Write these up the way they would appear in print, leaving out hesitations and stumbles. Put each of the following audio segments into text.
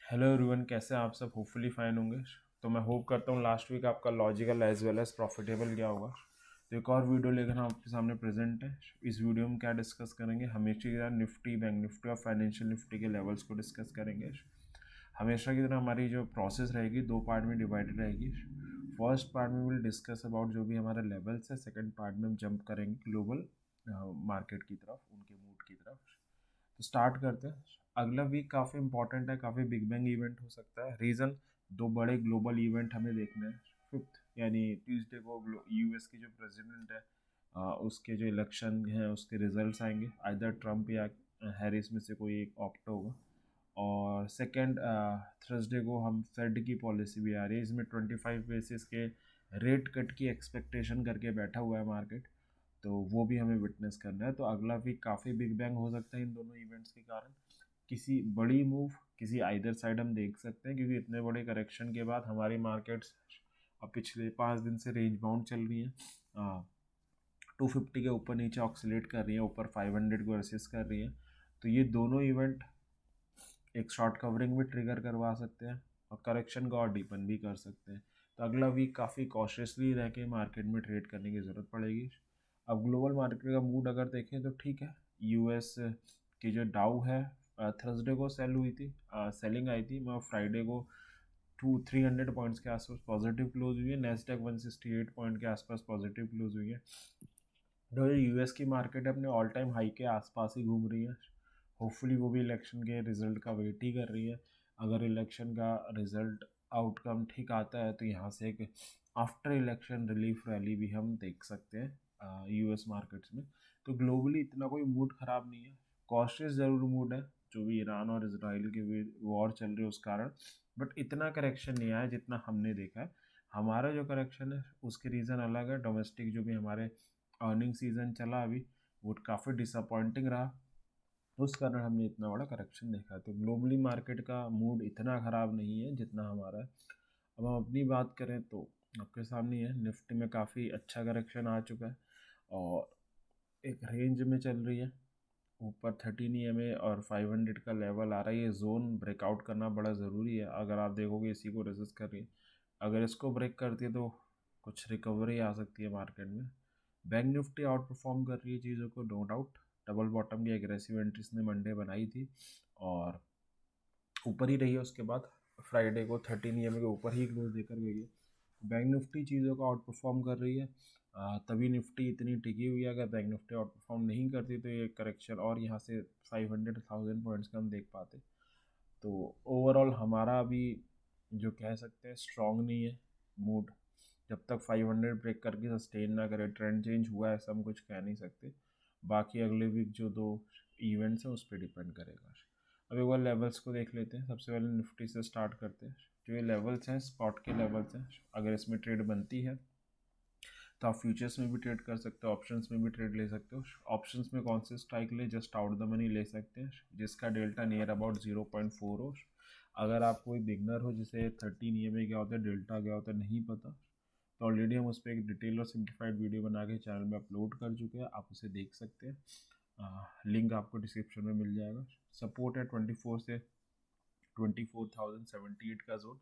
Hello everyone, कैसे हैं आप सब? होपफुली फाइन होंगे। तो मैं होप करता हूँ लास्ट वीक आपका logical as well as profitable गया होगा। तो एक और वीडियो लेकर हम आपके सामने प्रेजेंट है। इस वीडियो में क्या डिस्कस करेंगे, हमेशा की तरह निफ्टी, बैंक निफ्टी और फाइनेंशियल निफ्टी के लेवल्स को डिस्कस करेंगे। हमेशा की तरह हमारी जो प्रोसेस रहेगी दो पार्ट में डिवाइडेड रहेगी। फर्स्ट पार्ट में विल डिस्कस अबाउट जो भी हमारे लेवल्स है। सेकेंड पार्ट में हम जंप करेंगे ग्लोबल मार्केट की तरफ, उनके मूड की तरफ। तो स्टार्ट करते हैं। अगला वीक काफ़ी इंपॉर्टेंट है, काफ़ी बिग बैंग इवेंट हो सकता है। रीज़न, दो बड़े ग्लोबल इवेंट हमें देखने हैं। फिफ्थ यानी ट्यूसडे को यूएस की जो प्रेसिडेंट है उसके जो इलेक्शन है उसके रिजल्ट्स आएंगे। आइदर ट्रम्प या हैरिस में से कोई एक ऑप्ट होगा। और सेकेंड थर्सडे को हम फेड की पॉलिसी भी आ रही है। इसमें 25 बेसिस के रेट कट की एक्सपेक्टेशन करके बैठा हुआ है मार्केट। तो वो भी हमें विटनेस करना है। तो अगला वीक काफ़ी बिग बैंग हो सकता है इन दोनों इवेंट्स के कारण। किसी बड़ी मूव किसी आइदर साइड हम देख सकते हैं, क्योंकि इतने बड़े करेक्शन के बाद हमारी मार्केट्स अब पिछले 5 दिन से रेंज बाउंड चल रही हैं। 250 के ऊपर नीचे ऑक्सीलेट कर रही है, ऊपर 500 को रेसिस्ट कर रही है। तो ये दोनों इवेंट एक शॉर्ट कवरिंग भी ट्रिगर करवा सकते हैं और करेक्शन को और डीपन भी कर सकते हैं। तो अगला वीक काफ़ी कॉशियसली रह के मार्केट में ट्रेड करने की ज़रूरत पड़ेगी। अब ग्लोबल मार्केट का मूड अगर देखें तो ठीक है। यूएस की जो डाउ है थर्सडे को सेल हुई थी, सेलिंग आई थी, मगर फ्राइडे को 300 पॉइंट्स के आसपास पॉजिटिव क्लोज हुई है। नेस्डैक 168 पॉइंट के आसपास पॉजिटिव क्लोज हुई है। तो यूएस की मार्केट अपने ऑल टाइम हाई के आसपास ही घूम रही है। होपफुली वो भी इलेक्शन के रिजल्ट का वेट ही कर रही है। अगर इलेक्शन का रिजल्ट आउटकम ठीक आता है तो यहाँ से एक आफ्टर इलेक्शन रिलीफ रैली भी हम देख सकते हैं यूएस मार्केट्स में। तो ग्लोबली इतना कोई मूड ख़राब नहीं है, कॉशियस ज़रूर मूड है जो भी ईरान और इसराइल की वॉर चल रही है उस कारण। बट इतना करेक्शन नहीं आया जितना हमने देखा है। हमारा जो करेक्शन है उसके रीज़न अलग है। डोमेस्टिक जो भी हमारे अर्निंग सीजन चला अभी वो काफ़ी डिसअपॉइंटिंग रहा, उस कारण हमने इतना बड़ा करेक्शन देखा। तो ग्लोबली मार्केट का मूड इतना ख़राब नहीं है जितना हमारा है। अब हम अपनी बात करें तो आपके सामने है, निफ्टी में काफ़ी अच्छा करेक्शन आ चुका है और एक रेंज में चल रही है। ऊपर 13 EMA और 500 का लेवल आ रहा है। ये जोन ब्रेकआउट करना बड़ा ज़रूरी है। अगर आप देखोगे इसी को रेजिस्ट कर रही है, अगर इसको ब्रेक करती है तो कुछ रिकवरी आ सकती है मार्केट में। बैंक निफ्टी आउट परफॉर्म कर रही है चीज़ों को, नो डाउट। डबल बॉटम की एग्रेसिव एंट्रीज ने मंडे बनाई थी और ऊपर ही रही है। उसके बाद फ्राइडे को 13 EMA के ऊपर ही क्लोज देकर गई है। बैंक निफ्टी चीज़ों को आउट परफॉर्म कर रही है। तभी निफ्टी इतनी टिकी हुई है। अगर बैंक निफ्टी आउट परफॉर्म नहीं करती तो ये करेक्शन और यहाँ से 500,000 पॉइंट्स का हम देख पाते। तो ओवरऑल हमारा अभी जो कह सकते हैं स्ट्रॉन्ग नहीं है मूड। जब तक 500 ब्रेक करके सस्टेन ना करे, ट्रेंड चेंज हुआ है ऐसा हम कुछ कह नहीं सकते। बाकी अगले वीक जो दो इवेंट्स हैं उस पर डिपेंड करेगा। अब एक बार लेवल्स को देख लेते हैं। सबसे पहले निफ्टी से स्टार्ट करते हैं। जो ये लेवल्स हैं स्पॉट के लेवल्स हैं। अगर इसमें ट्रेड बनती है तो आप फ्यूचर्स में भी ट्रेड कर सकते हो, ऑप्शंस में भी ट्रेड ले सकते हो। ऑप्शंस में कौन से स्ट्राइक ले, जस्ट आउट द मनी ले सकते हैं जिसका डेल्टा नियर अबाउट 0.4 हो। अगर आप कोई बिगनर हो जिसे 13 EMA क्या होता है, डेल्टा क्या होता है नहीं पता, तो ऑलरेडी हम उस पर एक डिटेल और सिंप्लीफाइड वीडियो बना के चैनल में अपलोड कर चुके हैं, आप उसे देख सकते हैं। लिंक आपको डिस्क्रिप्शन में मिल जाएगा। सपोर्ट है 24 से 24,078 का जोन,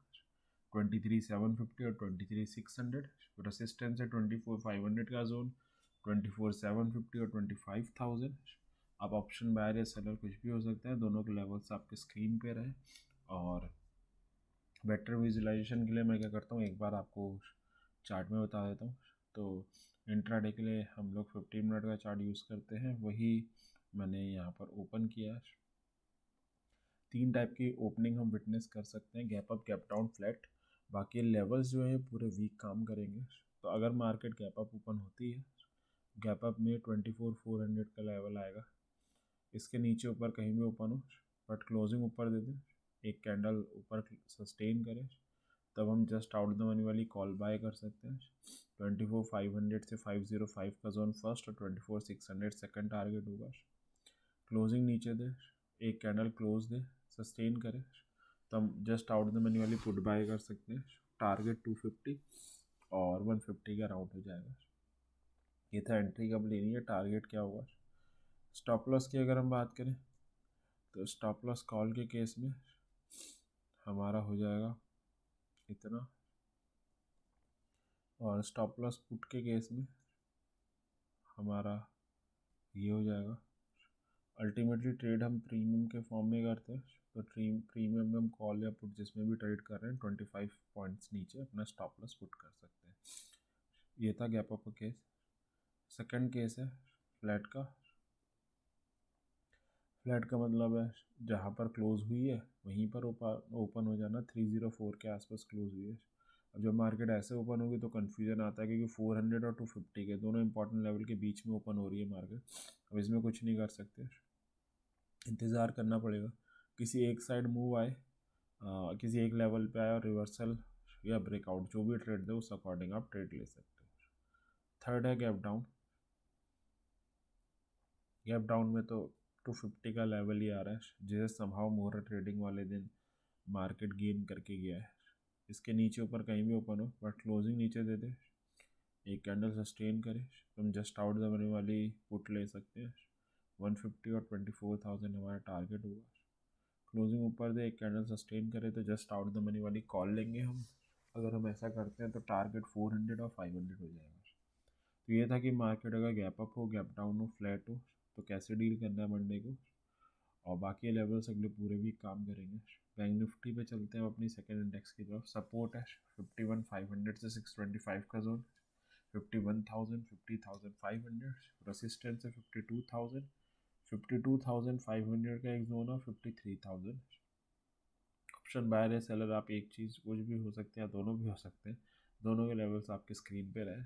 23,750 और 23,600। रेसिस्टेंस है 24,500 का जोन, 24,750 और 25,000। आप ऑप्शन बायर या सेलर कुछ भी हो सकता है, दोनों के लेवल्स आपके स्क्रीन पे रहे। और बेटर विजुलाइजेशन के लिए मैं क्या करता हूँ, एक बार आपको चार्ट में बता देता हूँ। तो इंट्राडे के लिए हम लोग 15 मिनट का चार्ट यूज़ करते हैं, वही मैंने यहाँ पर ओपन किया है। तीन टाइप की ओपनिंग हम विटनेस कर सकते हैं, gap up, gap down, flat. बाकी लेवल्स जो है पूरे वीक काम करेंगे। तो अगर मार्केट गैप अप ओपन होती है, गैप अप में 24,400 का लेवल आएगा। इसके नीचे ऊपर कहीं भी ओपन हो बट क्लोजिंग ऊपर दे दे, एक कैंडल ऊपर सस्टेन करे, तब हम जस्ट आउट द मनी वाली कॉल बाय कर सकते हैं। 24,500 से 505 का जोन फर्स्ट और 24,600 सेकंड टारगेट होगा। क्लोजिंग नीचे दे, एक कैंडल क्लोज दे, सस्टेन करे, तो हम जस्ट आउट द मनी वाली पुट बाय कर सकते हैं। टारगेट 250 और 150 का राउंड हो जाएगा। ये था एंट्री कब लेनी है, टारगेट क्या होगा। स्टॉप लॉस की अगर हम बात करें तो स्टॉप लॉस कॉल के केस में हमारा हो जाएगा इतना, और स्टॉप लॉस पुट के केस में हमारा ये हो जाएगा। अल्टीमेटली ट्रेड हम प्रीमियम के फॉर्म में करते हैं, तो प्रीमियम में हम कॉल या पुट जिसमें भी ट्रेड कर रहे हैं 25 पॉइंट्स नीचे अपना स्टॉप लॉस पुट कर सकते हैं। ये था गैप अप का केस। सेकंड केस है फ्लैट का। फ्लैट का मतलब है जहाँ पर क्लोज हुई है वहीं पर ओपन हो जाना। 304 के आसपास क्लोज हुई है। अब जब मार्केट ऐसे ओपन होगी तो कन्फ्यूजन आता है, क्योंकि 400 और 250 के दोनों इंपॉर्टेंट लेवल के बीच में ओपन हो रही है मार्केट। अब इसमें कुछ नहीं कर सकते, इंतज़ार करना पड़ेगा किसी एक साइड मूव आए, किसी एक लेवल पे आए और रिवर्सल या ब्रेकआउट, जो भी ट्रेड दे उस अकॉर्डिंग आप ट्रेड ले सकते हो। थर्ड है गैप डाउन। गैप डाउन में तो 250 का लेवल ही आ रहा है, जैसे समहाउ मोहरा ट्रेडिंग वाले दिन मार्केट गेन करके गया है। इसके नीचे ऊपर कहीं भी ओपन हो बट क्लोजिंग नीचे दे दे, एक कैंडल सस्टेन करे, तो हम जस्ट आउट दबने वाली पुट ले सकते हैं। 150 और 24,000 हमारा टारगेट होगा। क्लोजिंग ऊपर दे, एक कैंडल सस्टेन करे तो जस्ट आउट द मनी वाली कॉल लेंगे हम। अगर हम ऐसा करते हैं तो टारगेट 400 और 500 हो जाएगा। तो ये था कि मार्केट अगर गैप अप हो, गैप डाउन हो, फ्लैट हो, तो कैसे डील करना है मंडे को, और बाकी लेवल्स अगले पूरे वीक काम करेंगे। बैंक निफ्टी पे चलते हैं अपनी सेकेंड इंडेक्स की तरफ। सपोर्ट है 51,500 से 625 का जोन, 51,000, 50,500। रेसिस्टेंस है 52,000, 52,500 का एक जोन है, 53,000। ऑप्शन बायर है सेलर, आप एक चीज़ कुछ भी हो सकते हैं या दोनों भी हो सकते हैं, दोनों के लेवल्स आपके स्क्रीन पे रहे।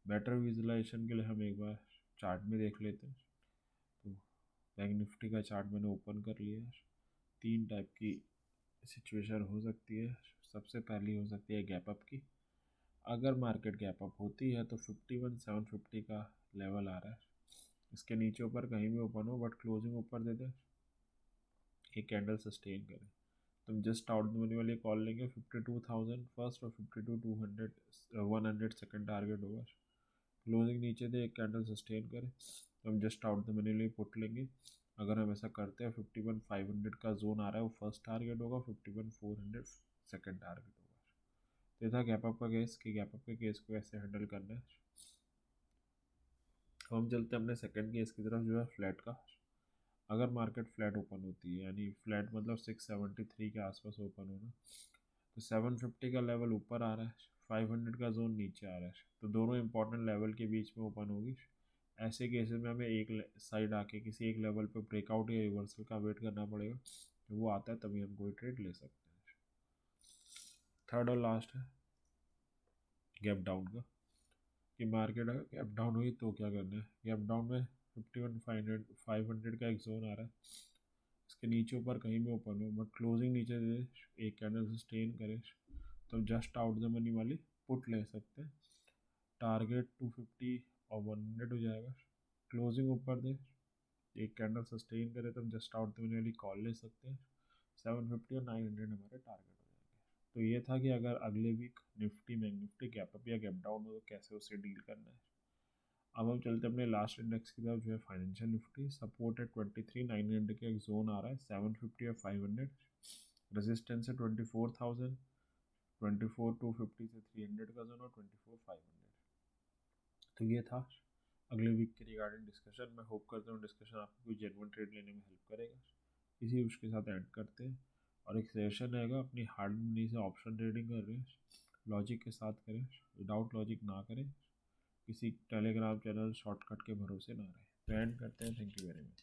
बेटर विजुलाइजेशन के लिए हम एक बार चार्ट में देख लेते हैं। तो बैंक निफ्टी का चार्ट मैंने ओपन कर लिया है। तीन टाइप की सिचुएशन हो सकती है। सबसे पहली हो सकती है गैप अप की। अगर मार्केट गैप अप होती है तो 51,750 का लेवल आ रहा है, इसके नीचे ऊपर कहीं भी ओपन हो बट क्लोजिंग ऊपर दे दे, एक कैंडल सस्टेन करें, तुम जस्ट आउट मनी वाली कॉल लेंगे। 52,000 फर्स्ट और 52,200 100 सेकेंड टारगेट होगा। क्लोजिंग नीचे दे, एक कैंडल सस्टेन करे, तो हम जस्ट आउट द मनी लिए पुट लेंगे। अगर हम ऐसा करते हैं 51,500 का जोन आ रहा है वो फर्स्ट टारगेट होगा, 51,400 सेकेंड टारगेट होगा। तो ये था गैप अप का केस कि गैप अप के केस को ऐसे हैंडल करना है। अब हम चलते हैं अपने सेकंड केस की तरफ, जो है फ्लैट का। अगर मार्केट फ्लैट ओपन होती है, यानी फ्लैट मतलब 673 के आसपास ओपन होना, तो 750 का लेवल ऊपर आ रहा है, 500 का जोन नीचे आ रहा है, तो दोनों इंपॉर्टेंट लेवल के बीच में ओपन होगी। ऐसे केसेस में हमें एक साइड आके किसी एक लेवल पर ब्रेकआउट या रिवर्सल का वेट करना पड़ेगा। जब वो आता है तभी हम कोई ट्रेड ले सकते हैं। थर्ड और लास्ट है गैप डाउन का, कि मार्केट अगर गैप डाउन हुई तो क्या करना है। गैप डाउन में 51,500 का एक जोन आ रहा है, इसके नीचे ऊपर कहीं भी ओपन हो बट क्लोजिंग नीचे दे, एक कैंडल सस्टेन करे, तो जस्ट आउट द मनी वाली पुट ले सकते हैं। टारगेट 250 और 100 हो जाएगा। क्लोजिंग ऊपर दे, एक कैंडल सस्टेन करे तो हम जस्ट आउट द मनी वाली कॉल ले सकते हैं। 750 और 900 हमारे टारगेट हो जाएंगे। तो ये था कि अगर अगले week Nifty bank Nifty gap up या गैप डाउन हो तो कैसे उसे डील करना है। अब हम चलते हैं अपने लास्ट इंडेक्स की तरफ, जो है फाइनेंशियल निफ्टी। सपोर्ट है 23,900 का एक जोन आ रहा है, 750 और 500। रेजिस्टेंस है 24,000, 24,250 से 300 का जोन, और 24,500। तो ये था अगले वीक के रिगार्डिंग डिस्कशन। मैं होप करता हूँ डिस्कशन आपको कोई जेन्युइन ट्रेड लेने में हेल्प करेगा। इसी उसके साथ ऐड करते हैं, और एक सेशन रहेगा अपनी हार्ड मनी से ऑप्शन ट्रेडिंग कर रहे हैं, लॉजिक के साथ करें, विदाउट लॉजिक ना करें, किसी टेलीग्राम चैनल शॉर्टकट के भरोसे ना रहे। तो एंड करते हैं। Thank you very much.